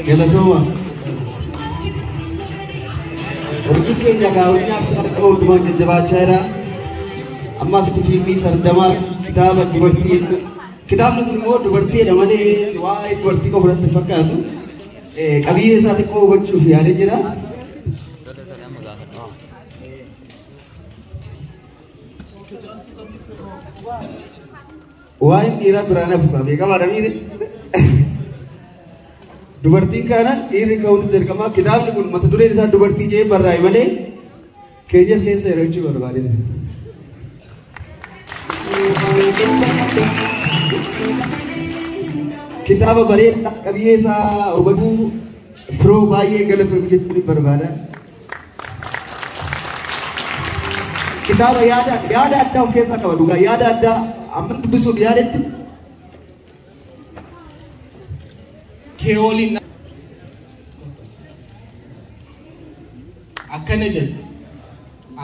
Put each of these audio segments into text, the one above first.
Galatoma. Hojii keenya gaawwinaa akka mootummaa jajjabaachaa jira. Ammas fiilmii sardamaa kitaaba dubartii. Kitaabni kun immoo dubartiidha malee waa'ee dubartii qofa irratti fakkaatu. Qabiyyee isaa xiqqoo hubachuuf yaadee jira. Waa'ee dhiiraa biraan hafuudha beekamaadha miiri. Dubartiin kanan dhiirri ka'uunis dirqama. Kitaabni kun mata dureen isaa dubartii jedhee barraa'e malee keenyas keessa yeroo jechuu barbaade. Kitaaba bareedaa qabiyyee isaa hubachuu firoo baay'ee galatoomuu jechuun barbaada. Kitaaba yaada addaa of keessaa qaba dhugaa yaada addaa amma dubbisuuf yaadetti. Keewoliin akkana jedhu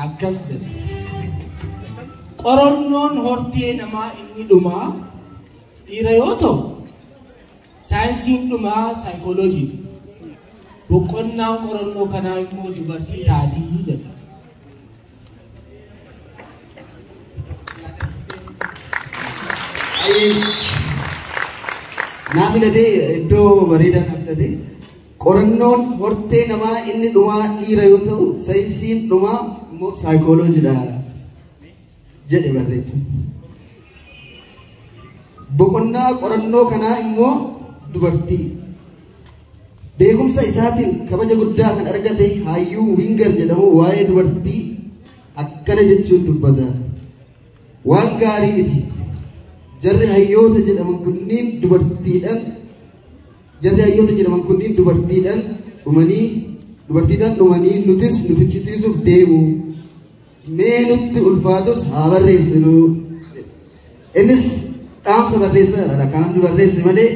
akkas jedhu qorannoon hortee namaa inni dhumaa dhiira yoo ta'u saayinsiin dhumaa saayikooloojii boqonnaan qorannoo kanaa immoo dubartii taatii jedha. Naamilade iddoo bareedaa naamilade qorannoon hortee namaa inni dhumaa dhiira yoo ta'u saayinsiin dhumaa immoo saayikooloojiidha jedhe barreetti. Boqonnaa qorannoo kanaa immoo dubartii. Beekumsa isaatiin kabaja guddaa kan argate Hayyuu Winger jedhamu waa'ee dubartii akkana jechuun dubbata. Waan gaarii miti. Jarri hayyoota jedhaman kunniin dubartiidhaan dhumanii nutis nu fichisiisuuf deemu. Mee nutti ulfaatus haa barreessinu. Innis dhaamsa barreessaa kan namni barreesse malee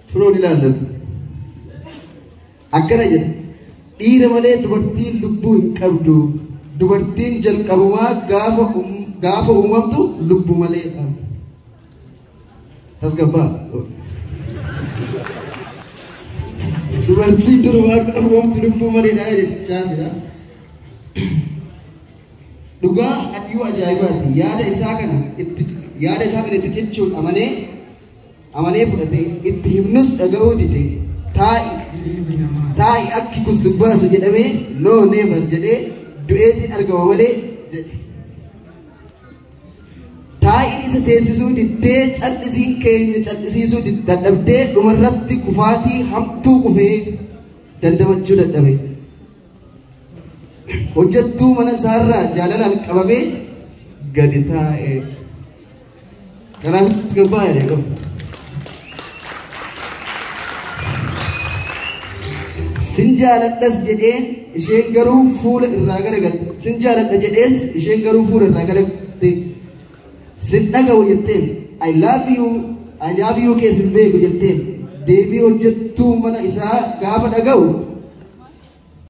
firoon ilaallatu. Akkana jedha. Dhiira malee dubartiin lubbuu hin qabdu. Dubartiin jalqabumaa gaafa uumamtu lubbuu malee. Tasgabbaa. Dubartiin durumaa gaafa uumamtu lubbuu malee jechaa jira. Dhugaa adiyyuu ajaa'ibaati. Yaada isaa kana itti cichuun amanee fudhatee itti himnus dhaga'uu dide taa'i akki kun sibbaasu jedhamee no never jedhee du'eetiin argama malee jedhe. Taa'iin isa teessisuu diddee cal'isiin keenya cal'isiisuu dadhabdee dhumarratti kufaatii hamtuu kufee dandamachuu dadhabe. Hojjettuu mana isaarraa jaalalaan qabamee gadi taa'e. Kanaaf tasgabbaa jedhee qabu. Sin jaaladhas jedheen isheen garuu fuula irraa garagalte. Sin jaaladha jedhees isheen garuu fuula irraa garagalte. Sin dhaga'u jetteen I love you keessin beeku jetteen deebii hojjettuu mana isaa gaafa dhaga'u